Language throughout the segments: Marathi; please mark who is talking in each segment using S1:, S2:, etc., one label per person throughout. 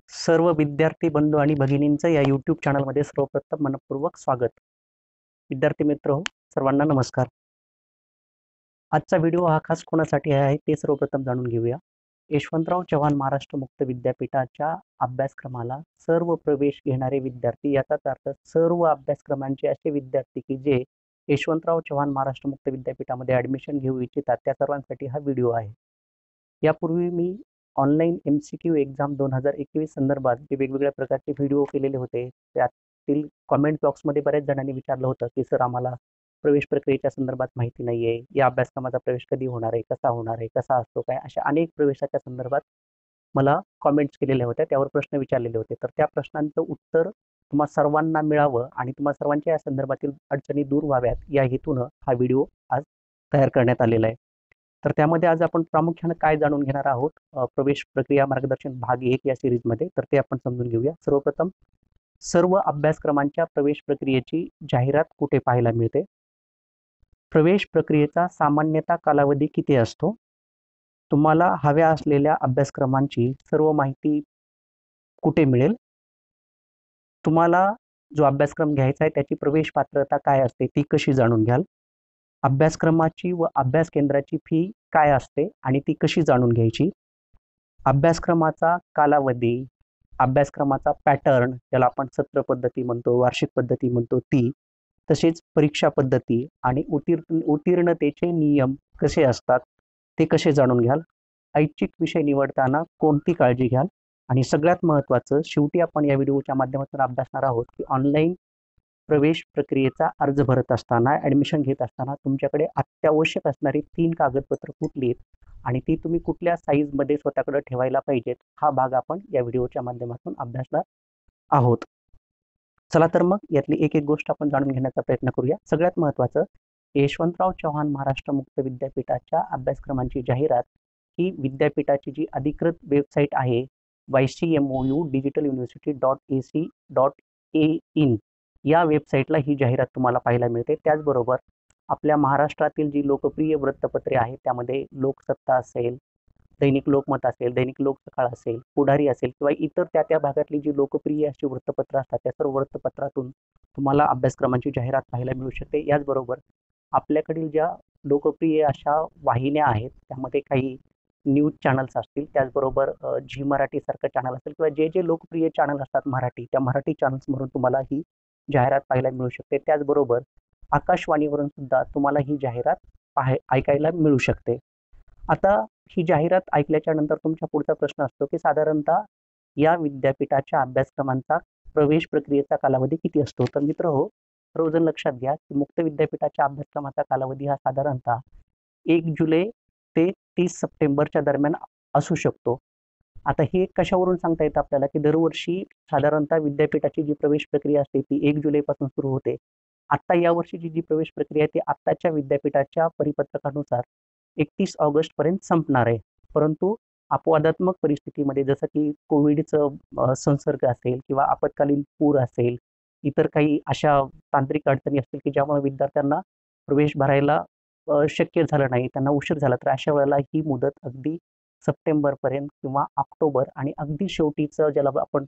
S1: सर्व विद्यार्थी बंधू आणि भगिनींचं या यूट्यूब चॅनलमध्ये सर्वप्रथम मनपूर्वक स्वागत. विद्यार्थी मित्र हो, सर्वांना नमस्कार. आजचा व्हिडिओ हा खास कोणासाठी आहे ते सर्वप्रथम जाणून घेऊया. यशवंतराव चव्हाण महाराष्ट्र मुक्त विद्यापीठाच्या अभ्यासक्रमाला सर्व प्रवेश घेणारे विद्यार्थी, याचाच अर्थ सर्व अभ्यासक्रमांचे असे विद्यार्थी की जे यशवंतराव चव्हाण महाराष्ट्र मुक्त विद्यापीठामध्ये ॲडमिशन घेऊ इच्छितात त्या सर्वांसाठी हा व्हिडिओ आहे. यापूर्वी मी ऑनलाईन MCQ एक्झाम 2021 संदर्भात जे वेगवेगळ्या प्रकारचे व्हिडिओ केलेले होते, त्यातील कॉमेंट बॉक्समध्ये बऱ्याच जणांनी विचारलं होतं की सर आम्हाला प्रवेश प्रक्रियेच्या संदर्भात माहिती नाही आहे, या अभ्यासक्रमाचा प्रवेश कधी होणार आहे, कसा होणार आहे, कसा असतो काय, अशा अनेक प्रवेशाच्या संदर्भात मला कॉमेंट्स केलेल्या होत्या, त्यावर प्रश्न विचारलेले होते. तर त्या प्रश्नांचं उत्तर तुम्हा सर्वांना मिळावं आणि तुम्हा सर्वांच्या या संदर्भातील अडचणी दूर व्हाव्यात या हेतूनं हा व्हिडिओ आज तयार करण्यात आलेला आहे. तर त्यामध्ये आज आपण प्रामुख्यानं काय जाणून घेणार आहोत प्रवेश प्रक्रिया मार्गदर्शन भाग 1 या सिरीजमध्ये, तर ते आपण समजून घेऊया. सर्वप्रथम सर्व अभ्यासक्रमांच्या प्रवेश प्रक्रियेची जाहिरात कुठे पाहायला मिळते, प्रवेश प्रक्रियेचा सामान्यतः कालावधी किती असतो, तुम्हाला हव्या असलेल्या अभ्यासक्रमांची सर्व माहिती कुठे मिळेल, तुम्हाला जो अभ्यासक्रम घ्यायचा आहे त्याची प्रवेश पात्रता काय असते ती कशी जाणून घ्याल, अभ्यासक्रमाची व अभ्यास केंद्राची फी काय असते आणि ती कशी जाणून घ्यायची, अभ्यासक्रमाचा कालावधी, अभ्यासक्रमाचा पॅटर्न ज्याला आपण सत्र पद्धती म्हणतो, वार्षिक पद्धती म्हणतो ती, तसेच परीक्षा पद्धती आणि उत्तीर्णतेचे नियम कसे असतात ते कसे जाणून घ्याल, ऐच्छिक विषय निवडताना कोणती काळजी घ्याल आणि सगळ्यात महत्त्वाचं शेवटी आपण या व्हिडिओच्या माध्यमातून अभ्यासणार आहोत की ऑनलाईन प्रवेश प्रक्रियेचा अर्ज भरत असताना, ॲडमिशन घेत असताना तुमच्याकडे अत्यावश्यक असणारी 3 कागदपत्र कुठली आहेत आणि ती तुम्ही कुठल्या साईजमध्ये स्वतःकडे ठेवायला पाहिजेत, हा भाग आपण या व्हिडिओच्या माध्यमातून अभ्यासणार आहोत. चला तर मग यातली एक एक गोष्ट आपण जाणून घेण्याचा प्रयत्न करूया. सगळ्यात महत्त्वाचं, यशवंतराव चव्हाण महाराष्ट्र मुक्त विद्यापीठाच्या अभ्यासक्रमांची जाहिरात ही विद्यापीठाची जी अधिकृत वेबसाईट आहे YCMOU डिजिटल युनिव्हर्सिटी .ac.in या वेबसाईटला ही जाहिरात तुम्हाला पाहायला मिळते. त्याचबरोबर आपल्या महाराष्ट्रातील जी लोकप्रिय वृत्तपत्रे आहेत त्यामध्ये लोकसत्ता असेल, दैनिक लोकमत असेल, दैनिक लोकसकाळ असेल, पुढारी असेल किंवा इतर त्या भागातली जी लोकप्रिय अशी वृत्तपत्र असतात त्या सर्व वृत्तपत्रातून तुम्हाला अभ्यासक्रमांची जाहिरात पाहायला मिळू शकते. याचबरोबर आपल्याकडील ज्या लोकप्रिय अशा वाहिन्या आहेत त्यामध्ये काही न्यूज चॅनल्स असतील, त्याचबरोबर झी मराठीसारखं चॅनल असेल किंवा जे जे लोकप्रिय चॅनल असतात मराठी, त्या मराठी चॅनल्समधून तुम्हाला ही जाहिरात पाहायला मिळू शकते. त्याचबरोबर आकाशवाणीवरून सुद्धा तुम्हाला ही जाहिरात ऐकायला मिळू शकते. आता ही जाहिरात ऐकल्याच्या नंतर तुमच्या पुढचा प्रश्न असतो की साधारणतः या विद्यापीठाच्या अभ्यासक्रमांचा प्रवेश प्रक्रियेचा कालावधी किती असतो. तर मित्र हो, सर्वजण लक्षात घ्या की मुक्त विद्यापीठाच्या अभ्यासक्रमाचा कालावधी हा साधारणतः 1 जुलै ते 30 सप्टेंबरच्या दरम्यान असू शकतो. आता हे कशावरून सांगता येतं आपल्याला की दरवर्षी साधारणतः विद्यापीठाची जी प्रवेश प्रक्रिया असते ती 1 जुलैपासून सुरू होते. आत्ता यावर्षीची जी प्रवेश प्रक्रिया आहे ती आत्ताच्या विद्यापीठाच्या परिपत्रकानुसार 31 ऑगस्टपर्यंत संपणार आहे. परंतु अपवादात्मक परिस्थितीमध्ये जसं की कोविडचं संसर्ग असेल किंवा आपत्कालीन पूर असेल, इतर काही अशा तांत्रिक अडचणी असतील की ज्यामुळे विद्यार्थ्यांना प्रवेश भरायला शक्य झालं नाही, त्यांना उशीर झाला, तर अशा वेळेला ही मुदत अगदी सप्टेंबरपर्यंत किंवा ऑक्टोबर आणि अगदी शेवटीचं ज्याला आपण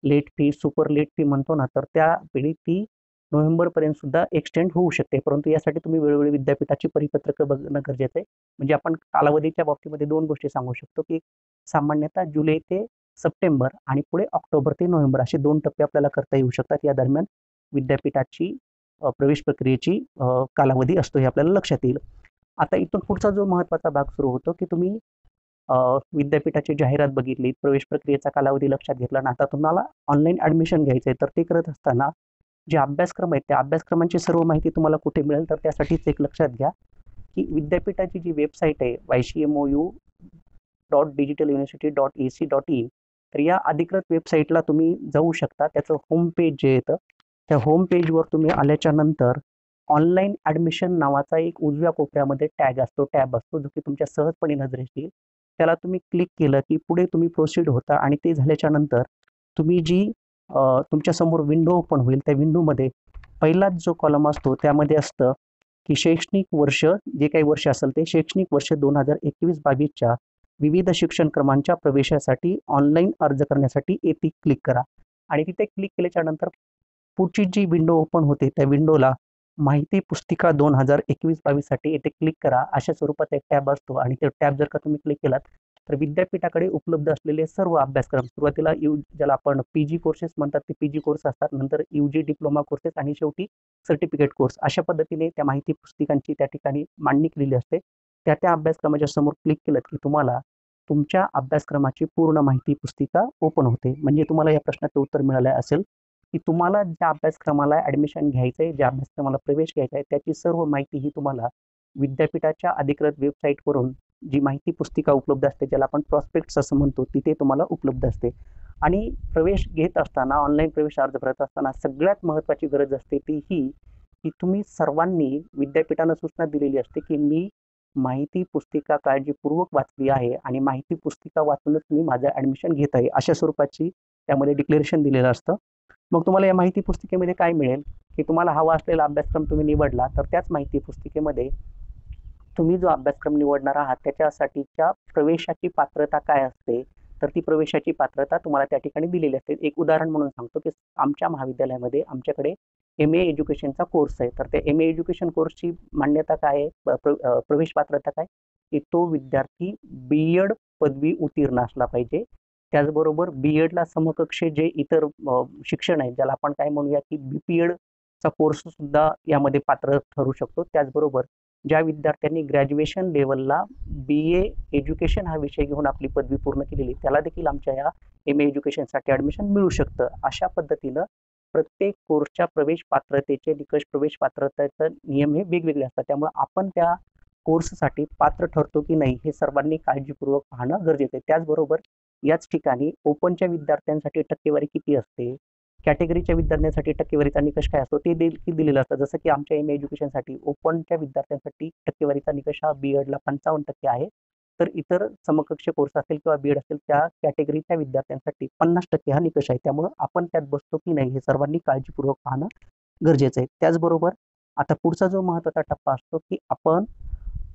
S1: late fee, super late fee म्हणतो ना, तर त्यावेळी ती नोव्हेंबरपर्यंत सुद्धा एक्सटेंड होऊ शकते. परंतु यासाठी तुम्ही वेळोवेळी विद्यापीठाची परिपत्रकं बघणं गरजेचं आहे. म्हणजे आपण कालावधीच्या बाबतीमध्ये 2 गोष्टी सांगू शकतो की सामान्यतः जुलै ते सप्टेंबर आणि पुढे ऑक्टोबर ते नोव्हेंबर असे 2 टप्पे आपल्याला करता येऊ शकतात. या दरम्यान विद्यापीठाची प्रवेश प्रक्रियेची कालावधी असतो हे आपल्याला लक्षात येईल. आता इथून पुढचा जो महत्त्वाचा भाग सुरू होतो की तुम्ही विद्यापीठाची जाहिरात बघितली, प्रवेश प्रक्रियेचा कालावधी लक्षात घेतला आणि आता तुम्हाला ऑनलाईन ॲडमिशन घ्यायचं आहे, तर ते करत असताना जे अभ्यासक्रम आहेत त्या अभ्यासक्रमांची सर्व माहिती तुम्हाला कुठे मिळेल, तर त्यासाठीच एक लक्षात घ्या की विद्यापीठाची जी वेबसाईट आहे YCMOU डिजिटल युनिव्हर्सिटी .ac.in, तर या अधिकृत वेबसाईटला तुम्ही जाऊ शकता. त्याचं होम पेज जे येतं त्या होम पेजवर तुम्ही आल्याच्या नंतर ऑनलाईन ॲडमिशन नावाचा एक उजव्या कोपऱ्यामध्ये टॅब असतो जो की तुमच्या सहजपणे नजरेस येईल. त्याला तुम्ही क्लिक केलं की पुढे तुम्ही प्रोसीड होता आणि ते झाल्याच्या नंतर तुम्ही जी तुमच्यासमोर विंडो ओपन होईल त्या विंडोमध्ये पहिलाच जो कॉलम असतो त्यामध्ये असतं की शैक्षणिक वर्ष, जे काही वर्ष असेल ते शैक्षणिक वर्ष 2021-22च्या विविध शिक्षण क्रमांच्या प्रवेशासाठी ऑनलाईन अर्ज करण्यासाठी येथे क्लिक करा आणि तिथे क्लिक केल्याच्या नंतर पुढची जी विंडो ओपन होते त्या विंडोला माहिती पुस्तिका 2021-22 साठी येथे क्लिक करा अशा स्वरूपाचा एक टॅब असतो आणि ते टॅब जर का तुम्ही क्लिक केलात तर विद्यापीठाकडे उपलब्ध असलेले सर्व अभ्यासक्रम सुरुवातीला ज्याला आपण पीजी कोर्सेस म्हणतात ते पीजी कोर्स असतात, नंतर यूजी डिप्लोमा कोर्सेस आणि शेवटी सर्टिफिकेट कोर्स अशा पद्धतीने त्या माहिती पुस्तिकांची त्या ठिकाणी मांडणी केलेली असते. त्या अभ्यासक्रमाच्या समोर क्लिक केलं की तुम्हाला तुमच्या अभ्यासक्रमाची पूर्ण माहिती पुस्तिका ओपन होते. म्हणजे तुम्हाला या प्रश्नाचं उत्तर मिळालं असेल की तुम्हाला ज्या अभ्यासक्रमाला ॲडमिशन घ्यायचं आहे, ज्या अभ्यासक्रमाला प्रवेश घ्यायचा आहे त्याची सर्व माहिती ही तुम्हाला विद्यापीठाच्या अधिकृत वेबसाईटवरून जी माहिती पुस्तिका उपलब्ध असते, ज्याला आपण प्रॉस्पेक्ट्स असं म्हणतो, तिथे तुम्हाला उपलब्ध असते. आणि प्रवेश घेत असताना, ऑनलाईन प्रवेश अर्ज भरत असताना सगळ्यात महत्त्वाची गरज असते ती ही की तुम्ही सर्वांनी विद्यापीठानं सूचना दिलेली असते की मी माहिती पुस्तिका काळजीपूर्वक वाचली आहे आणि माहिती पुस्तिका वाचूनच मी माझं ॲडमिशन घेत आहे अशा स्वरूपाची त्यामध्ये डिक्लेरेशन दिलेलं असतं. मग तुम्हाला या माहिती पुस्तिकेमध्ये काय मिळेल की तुम्हाला हवा असलेला अभ्यासक्रम तुम्ही निवडला तर त्याच माहिती पुस्तिकेमध्ये तुम्ही जो अभ्यासक्रम निवडणार आहात त्याच्यासाठीच्या प्रवेशाची पात्रता काय असते, तर ती प्रवेशाची पात्रता तुम्हाला त्या ठिकाणी दिलेली असते. एक उदाहरण म्हणून सांगतो की आमच्या महाविद्यालयामध्ये आमच्याकडे MA एज्युकेशनचा कोर्स आहे. तर त्या MA एज्युकेशन कोर्सची मान्यता काय आहे, प्रवेश पात्रता काय, की तो विद्यार्थी BEd पदवी उत्तीर्ण असला पाहिजे. त्याचबरोबर BEdला समकक्ष जे इतर शिक्षण आहे, ज्याला आपण काय म्हणूया की BPEdचा कोर्स सुद्धा यामध्ये पात्र ठरू शकतो. त्याचबरोबर ज्या विद्यार्थ्यांनी ग्रॅज्युएशन लेवलला BA एज्युकेशन हा विषय घेऊन आपली पदवी पूर्ण केलेली त्याला देखील आमच्या या MA एज्युकेशनसाठी ॲडमिशन मिळू शकतं. अशा पद्धतीनं प्रत्येक कोर्सच्या प्रवेश पात्रतेचे निकष, प्रवेश पात्रतेचे नियम हे वेगवेगळे असतात. त्यामुळे आपण त्या कोर्ससाठी पात्र ठरतो की नाही हे सर्वांनी काळजीपूर्वक पाहणं गरजेचं आहे. त्याचबरोबर याच ठिकाणी ओपनच्या विद्यार्थ्यांसाठी टक्केवारी किती असते, कॅटेगरीच्या विद्यार्थ्यांसाठी टक्केवारीचा निकष काय असतो ते देखील दिलेलं असतं. जसं की आमच्या MA एज्युकेशनसाठी ओपनच्या विद्यार्थ्यांसाठी टक्केवारीचा निकष हा BEdला 55% आहे. तर इतर समकक्ष कोर्स असेल किंवा BEd असेल त्या कॅटेगरीच्या विद्यार्थ्यांसाठी 50% हा निकष आहे. त्यामुळं आपण त्यात बसतो की नाही हे सर्वांनी काळजीपूर्वक पाहणं गरजेचं आहे. त्याचबरोबर आता पुढचा जो महत्त्वाचा टप्पा असतो की आपण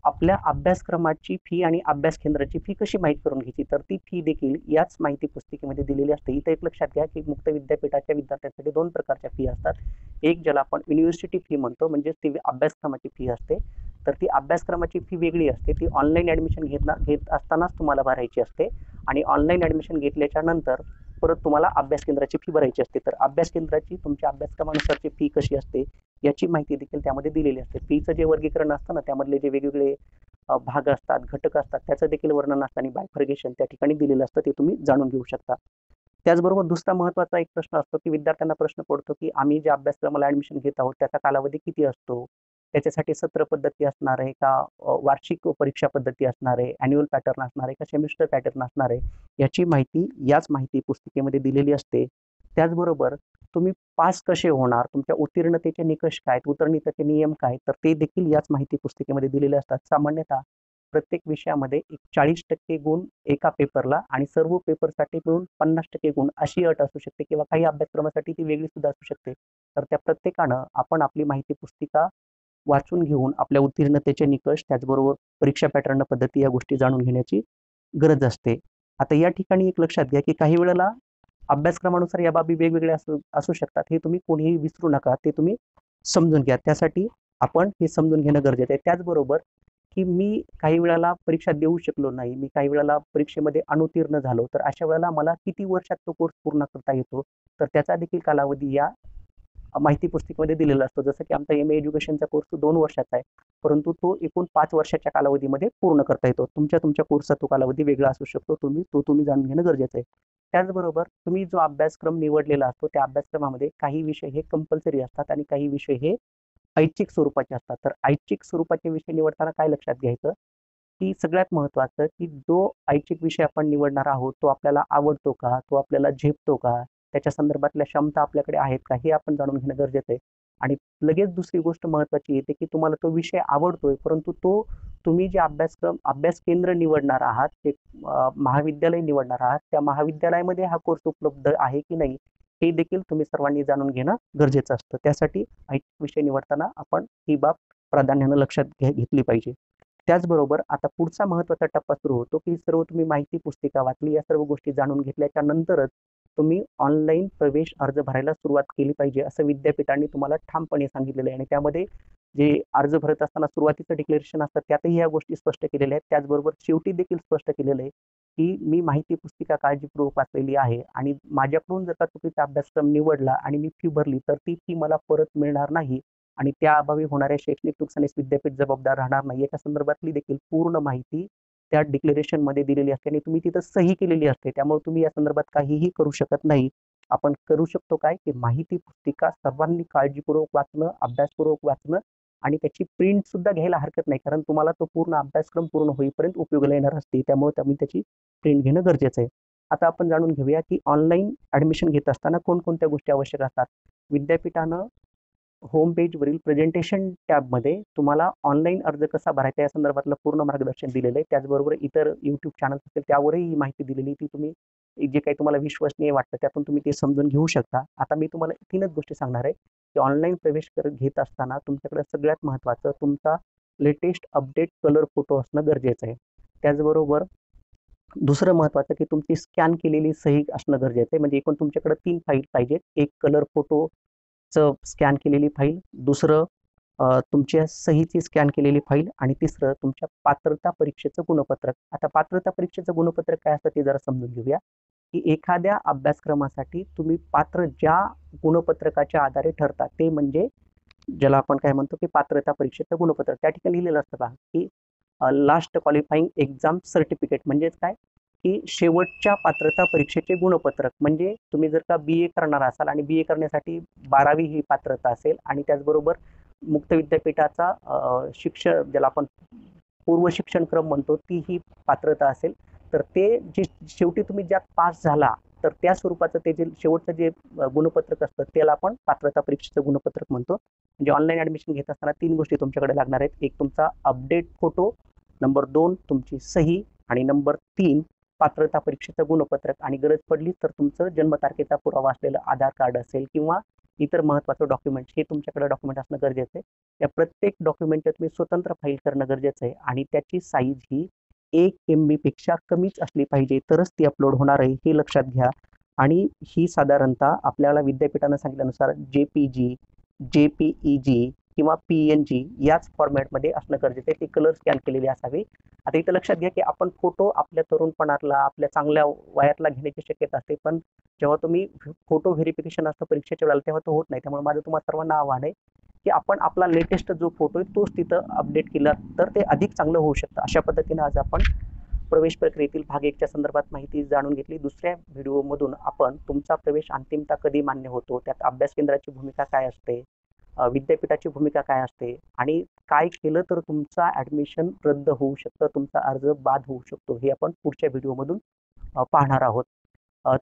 S1: आपल्या अभ्यासक्रमाची फी आणि अभ्यास केंद्राची फी कशी माहीत करून घ्यायची, तर ती फी देखील याच माहिती पुस्तिकेमध्ये दिलेली असते. इथं एक लक्षात घ्या की मुक्त विद्यापीठाच्या विद्यार्थ्यांसाठी 2 प्रकारच्या फी असतात. एक ज्याला आपण युनिव्हर्सिटी फी म्हणतो, म्हणजेच ती अभ्यासक्रमाची फी असते. तर ती अभ्यासक्रमाची फी वेगळी असते. ती ऑनलाईन ॲडमिशन घेत असतानाच तुम्हाला भरायची असते आणि ऑनलाईन ॲडमिशन घेतल्याच्या नंतर परत तुम्हाला अभ्यास केंद्राची फी भरायची असते. तर अभ्यास केंद्राची तुमच्या अभ्यासक्रमानुसारची फी कशी असते याची माहिती देखील त्यामध्ये दिलेली असते. फीचं जे वर्गीकरण असतं ना, त्यामधले जे वेगवेगळे भाग असतात, घटक असतात, त्याचं देखील वर्णन असतं आणि बायफर्गेशन त्या ठिकाणी दिलेलं असतं, ते तुम्ही जाणून घेऊ शकता. त्याचबरोबर दुसरा महत्त्वाचा एक प्रश्न असतो की विद्यार्थ्यांना प्रश्न पडतो की आम्ही ज्या अभ्यासक्रमाला ॲडमिशन घेत आहोत त्याचा कालावधी किती असतो, त्याच्यासाठी सत्र पद्धती असणार आहे का, वार्षिक परीक्षा पद्धती असणार आहे, ॲन्युअल पॅटर्न असणार आहे का, सेमिस्टर पॅटर्न असणार आहे, याची माहिती याच माहिती पुस्तिकेमध्ये दिलेली असते. त्याचबरोबर तुम्ही पास कसे होणार, तुमच्या उत्तीर्णतेचे निकष काय, उतरणीचे नियम काय, तर ते देखील याच माहिती पुस्तिकेमध्ये दिलेले असतात. सामान्यतः प्रत्येक विषयामध्ये 40% गुण एका पेपरला आणि सर्व पेपरसाठी मिळून 50% गुण अशी अट असू शकते किंवा काही अभ्यासक्रमासाठी ती वेगळी सुद्धा असू शकते. तर त्या प्रत्येकानं आपण आपली माहिती पुस्तिका वाचून घेऊन आपल्या उत्तीर्णतेचे निकष, त्याचबरोबर परीक्षा पॅटर्न पद्धती या गोष्टी जाणून घेण्याची गरज असते. आता या ठिकाणी एक लक्षात घ्या की काही वेळेला अभ्यासक्रमानुसार या बाबी वेगवेगळ्या असू शकतात. हे तुम्ही कोणीही विसरू नका, ते तुम्ही समजून घ्या. त्यासाठी आपण हे समजून घेणं गरजेचं आहे. त्याचबरोबर की मी काही वेळेला परीक्षा देऊ शकलो नाही, मी काही वेळेला परीक्षेमध्ये अनुत्तीर्ण झालो, तर अशा वेळेला मला किती वर्षात तो कोर्स पूर्ण करता येतो, तर त्याचा देखील कालावधी या माहिती पुस्तिकेमध्ये दिलेला असतो. जसं की आमचा MA एज्युकेशनचा कोर्स 2 वर्षाचा आहे, परंतु तो एकूण 5 वर्षाच्या कालावधीमध्ये पूर्ण करता येतो. तुमच्या कोर्सचा तो कालावधी वेगळा असू शकतो. तुम्ही जाणून घेणं गरजेचं आहे. त्याचबरोबर तुम्ही जो अभ्यासक्रम निवडलेला असतो त्या अभ्यासक्रमामध्ये काही विषय हे कंपल्सरी असतात आणि काही विषय हे ऐच्छिक स्वरूपाचे असतात. तर ऐच्छिक स्वरूपाचे विषय निवडताना काय लक्षात घ्यायचं की सगळ्यात महत्त्वाचं की जो ऐच्छिक विषय आपण निवडणार आहोत तो आपल्याला आवडतो का, तो आपल्याला झेपतो का, त्याच्या संदर्भातल्या क्षमता आपल्याकडे आहेत का, हे आपण जाणून घेणं गरजेचं आहे. आणि लगेच दुसरी गोष्ट महत्त्वाची येते की तुम्हाला तो विषय आवडतोय, परंतु तो तुम्ही जे अभ्यास केंद्र निवडणार आहात, ते महाविद्यालय निवडणार आहात, त्या महाविद्यालयामध्ये हा कोर्स उपलब्ध आहे की नाही हे देखील तुम्ही सर्वांनी जाणून घेणं गरजेचं असतं. त्यासाठी ऐच्छिक विषय निवडताना आपण ही बाब प्राधान्यानं लक्षात घेतली पाहिजे. त्याचबरोबर आता पुढचा महत्त्वाचा टप्पा सुरू होतो, की सर्व तुम्ही माहिती पुस्तिका वाचली, या सर्व गोष्टी जाणून घेतल्याच्या नंतरच तुम्ही ऑनलाईन प्रवेश अर्ज भरायला सुरुवात केली पाहिजे, असं विद्यापीठाने तुम्हाला ठामपणे सांगितलेलं आहे. आणि त्यामध्ये जे अर्ज भरत असताना सुरुवातीचं डिक्लेरेशन असतं त्यातही या गोष्टी स्पष्ट केलेल्या आहेत. त्याचबरोबर शेवटी देखील स्पष्ट केलेलं आहे, की मी माहिती पुस्तिका काळजीपूर्वक वाचलेली आहे आणि माझ्याकडून जर का चुकीचा अभ्यासक्रम निवडला आणि मी फी भरली, तर ती फी मला परत मिळणार नाही आणि त्या अभावी होणाऱ्या शैक्षणिक नुकसानीस विद्यापीठ जबाबदार राहणार नाही. याच्या संदर्भातली देखील पूर्ण माहिती त्या डिक्लेरेशनमध्ये दिलेली असते आणि तुम्ही तिथं सही केलेली असते. त्यामुळे तुम्ही या संदर्भात काहीही करू शकत नाही. आपण करू शकतो काय, की माहिती पुस्तिका सर्वांनी काळजीपूर्वक वाचणं, अभ्यासपूर्वक वाचणं आणि त्याची प्रिंट सुद्धा घ्यायला हरकत नाही. कारण तुम्हाला तो पूर्ण अभ्यासक्रम पूर्ण होईपर्यंत उपयोगाला येणार असते. त्यामुळे तुम्ही त्याची प्रिंट घेणं गरजेचं आहे. आता आपण जाणून घेऊया, की ऑनलाईन ॲडमिशन घेत असताना कोणकोणत्या गोष्टी आवश्यक असतात. विद्यापीठानं होम पेजवरील प्रेझेंटेशन टॅबमध्ये तुम्हाला ऑनलाईन अर्ज कसा भरायचा या संदर्भातलं पूर्ण मार्गदर्शन दिलेलं आहे. त्याचबरोबर इतर यूट्यूब चॅनल्स असतील त्यावरही ही माहिती दिलेली, ती तुम्ही जे काही तुम्हाला विश्वसनीय वाटतं त्यातून तुम्ही ते समजून घेऊ शकता. आता मी तुम्हाला 3च गोष्टी सांगणार आहे, की ऑनलाईन प्रवेश घेत असताना तुमच्याकडे सगळ्यात महत्त्वाचं तुमचा लेटेस्ट अपडेट कलर फोटो असणं गरजेचं आहे. त्याचबरोबर दुसरं महत्त्वाचं, की तुमची स्कॅन केलेली सही असणं गरजेचं आहे. म्हणजे एकूण तुमच्याकडे 3 फाईल पाहिजेत. एक कलर फोटोचं स्कॅन केलेली फाईल, दुसरं तुमच्या सहीची स्कॅन केलेली फाईल आणि तिसरं तुमच्या पात्रता परीक्षेचं गुणपत्रक. आता पात्रता परीक्षेचं गुणपत्रक काय असतं ते जरा समजून घेऊया, की एखाद्या अभ्यासक्रमासाठी तुम्ही पात्र ज्या गुणपत्रकाच्या आधारे ठरता ते म्हणजे ज्याला आपण काय म्हणतो, की पात्रता परीक्षेचं गुणपत्रक. त्या ठिकाणी लिहिलेलं असतं पहा, की लास्ट क्वालिफाईंग एक्झाम सर्टिफिकेट म्हणजेच काय, की शेवटच्या पात्रता परीक्षेचे गुणपत्रक. म्हणजे तुम्ही जर का बी ए करणार असाल आणि बी ए करण्यासाठी 12वी ही पात्रता असेल आणि त्याचबरोबर मुक्त विद्यापीठाचा ज्याला आपण पूर्व शिक्षणक्रम म्हणतो ती ही पात्रता असेल, तर ते जे शेवटी तुम्ही ज्यात पास झाला तर त्या स्वरूपाचं ते जे शेवटचं जे गुणपत्रक असतं त्याला आपण पात्रता परीक्षेचं गुणपत्रक म्हणतो. म्हणजे ऑनलाईन ॲडमिशन घेत असताना 3 गोष्टी तुमच्याकडे लागणार आहेत. एक तुमचा अपडेट फोटो, नंबर 2 तुमची सही आणि नंबर 3 पात्रता परीक्षेचं गुणपत्रक आणि गरज पडली तर तुमचं जन्मतारखेचा पुरावा असलेलं आधार कार्ड असेल किंवा इतर महत्त्वाचं डॉक्युमेंट्स हे तुमच्याकडे डॉक्युमेंट असणं गरजेचं आहे. या प्रत्येक डॉक्युमेंटचं तुम्ही स्वतंत्र फाईल करणं गरजेचं आहे आणि त्याची साईज ही 1 MB पेक्षा कमीच असली पाहिजे तरच ती अपलोड होणार आहे, हे लक्षात घ्या. आणि ही साधारणतः आपल्याला विद्यापीठानं सांगितल्यानुसार JPG, JPEG किंवा PNG याच फॉर्मॅटमध्ये असणं गरजेचं आहे. ती कलर स्कॅन केलेली असावी. आता इथं लक्षात घ्या, की आपण फोटो आपल्या तरुणपणातला, आपल्या चांगल्या वयातला घेण्याची शक्यता असते. पण जेव्हा तुम्ही फोटो व्हेरिफिकेशन असतं परीक्षेच्या वेळेला तेव्हा तो होत नाही. त्यामुळे माझं तुम्हाला सर्वांना आव्हान आहे, की आपण आपला लेटेस्ट जो फोटो आहे तोच तिथं अपडेट केला तर ते अधिक चांगलं होऊ शकतं. अशा पद्धतीनं आज आपण प्रवेश प्रक्रियेतील भाग 1च्या संदर्भात माहिती जाणून घेतली. दुसऱ्या व्हिडिओमधून आपण तुमचा प्रवेश अंतिमतः कधी मान्य होतो, त्यात अभ्यास केंद्राची भूमिका काय असते, विद्यापीठाची भूमिका काय असते आणि काय केलं तर तुमचा ॲडमिशन रद्द होऊ शकतं, तुमचा अर्ज बाद होऊ शकतो, हे आपण पुढच्या व्हिडिओमधून पाहणार आहोत.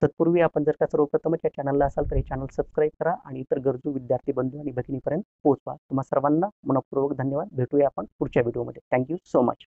S1: तत्पूर्वी आपण जर का सर्वप्रथमच या चॅनलला असाल तर हे चॅनल सबस्क्राईब करा आणि इतर गरजू विद्यार्थी बंधू आणि भगिनीपर्यंत पोहोचवा. तुम्हा सर्वांना मनःपूर्वक धन्यवाद. भेटूया आपण पुढच्या व्हिडिओमध्ये. Thank you so much.